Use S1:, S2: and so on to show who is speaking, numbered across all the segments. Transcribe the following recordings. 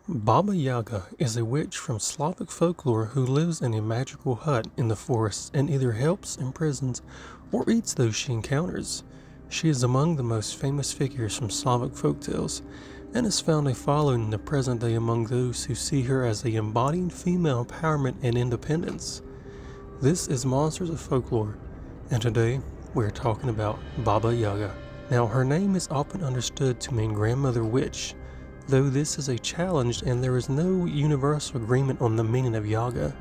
S1: Baba Yaga is a witch from Slavic folklore who lives in a magical hut in the forest and either helps, imprisons, or eats those she encounters. She is among the most famous figures from Slavic folktales and has found a following in the present day among those who see her as a embodying female empowerment and independence. This is Monsters of Folklore, and today we are talking about Baba Yaga. Now, her name is often understood to mean grandmother witch, though this is a challenge and there is no universal agreement on the meaning of Yaga.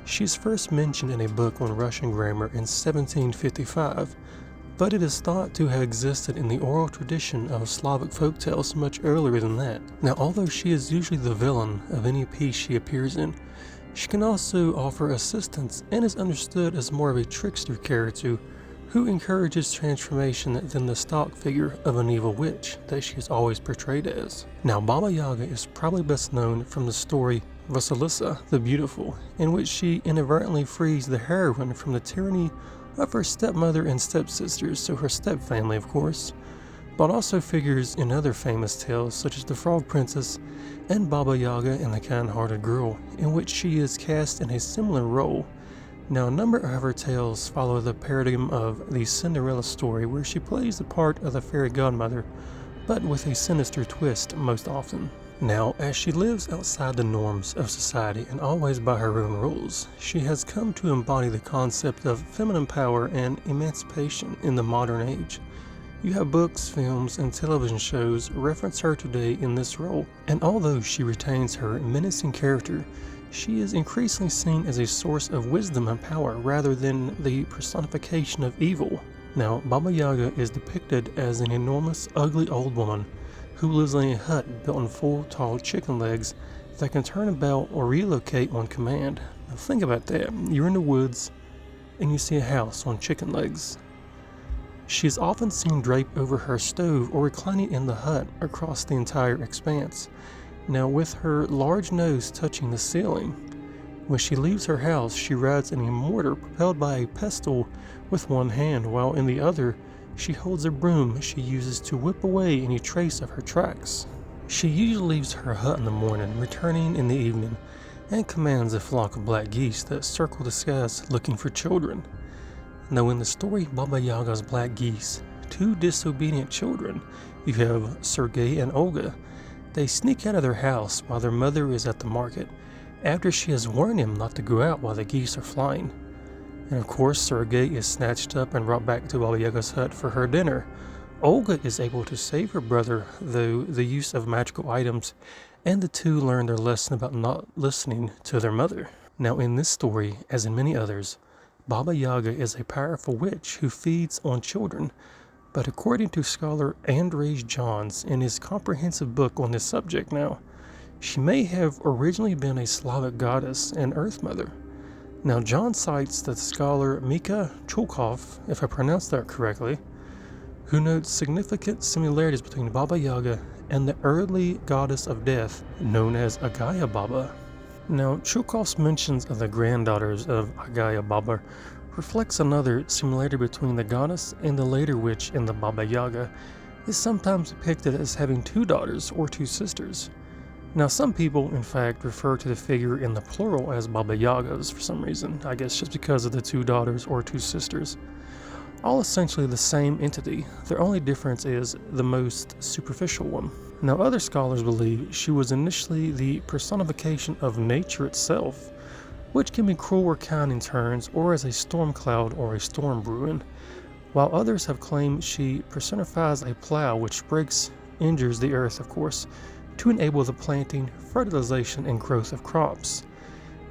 S1: She is first mentioned in a book on Russian grammar in 1755, but it is thought to have existed in the oral tradition of Slavic folktales much earlier than that. Now, although she is usually the villain of any piece she appears in, she can also offer assistance and is understood as more of a trickster character who encourages transformation than the stock figure of an evil witch that she is always portrayed as. Now, Baba Yaga is probably best known from the story Vasilisa the Beautiful, in which she inadvertently frees the heroine from the tyranny of her stepmother and stepsisters, so her stepfamily of course, but also figures in other famous tales such as the Frog Princess and Baba Yaga and the Kind-Hearted Girl, in which she is cast in a similar role. Now, a number of her tales follow the paradigm of the Cinderella story, where she plays the part of the fairy godmother, but with a sinister twist most often. Now, as she lives outside the norms of society and always by her own rules, she has come to embody the concept of feminine power and emancipation in the modern age. You have books, films, and television shows reference her today in this role, and although she retains her menacing character, she is increasingly seen as a source of wisdom and power rather than the personification of evil. Now, Baba Yaga is depicted as an enormous, ugly old woman who lives in a hut built on full, tall chicken legs that can turn about or relocate on command. Now, think about that. You're in the woods and you see a house on chicken legs. She is often seen draped over her stove or reclining in the hut across the entire expanse. Now, with her large nose touching the ceiling, when she leaves her house, she rides in a mortar propelled by a pestle with one hand, while in the other, she holds a broom she uses to whip away any trace of her tracks. She usually leaves her hut in the morning, returning in the evening, and commands a flock of black geese that circle the skies looking for children. Now, in the story Baba Yaga's Black Geese, two disobedient children, you have Sergei and Olga. They sneak out of their house while their mother is at the market, after she has warned him not to go out while the geese are flying. And of course, Sergei is snatched up and brought back to Baba Yaga's hut for her dinner. Olga is able to save her brother through the use of magical items, and the two learn their lesson about not listening to their mother. Now, in this story, as in many others, Baba Yaga is a powerful witch who feeds on children. But according to scholar Andrzej Johns in his comprehensive book on this subject now, she may have originally been a Slavic goddess and earth mother. Now, John cites the scholar Mika Chulkov, if I pronounced that correctly, who notes significant similarities between Baba Yaga and the early goddess of death known as Agaya Baba. Now, Chulkov's mentions of the granddaughters of Agaya Baba reflects another similarity between the goddess and the later witch in the Baba Yaga is sometimes depicted as having two daughters or two sisters. Now, some people, in fact, refer to the figure in the plural as Baba Yagas for some reason, I guess just because of the two daughters or two sisters. All essentially the same entity, their only difference is the most superficial one. Now, other scholars believe she was initially the personification of nature itself, which can be cruel or kind in turns, or as a storm cloud or a storm brewing, while others have claimed she personifies a plow which injures the earth, of course, to enable the planting, fertilization, and growth of crops.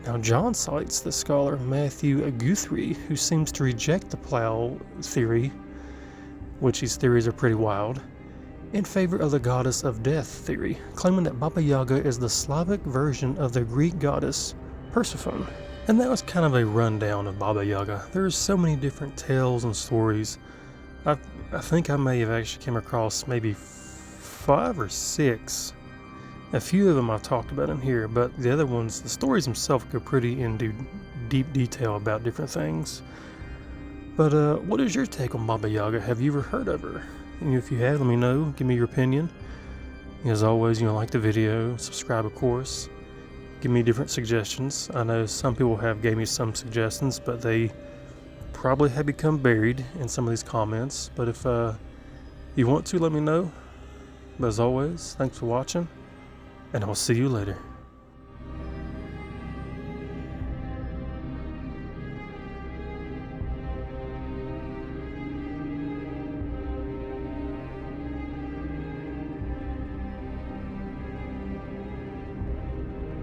S1: Now, John cites the scholar Matthew Guthrie, who seems to reject the plow theory, which these theories are pretty wild, in favor of the goddess of death theory, claiming that Baba Yaga is the Slavic version of the Greek goddess Persephone. And that was kind of a rundown of Baba Yaga. There's so many different tales and stories. I think I may have actually came across maybe 5 or 6. A few of them I've talked about in here, but the other ones, the stories themselves go pretty into deep detail about different things. But what is your take on Baba Yaga? Have you ever heard of her? And if you have, let me know. Give me your opinion. As always, like the video, subscribe of course. Give me different suggestions. I know some people gave me some suggestions, but they probably have become buried in some of these comments. But if you want to, let me know. But as always, thanks for watching, and I'll see you later.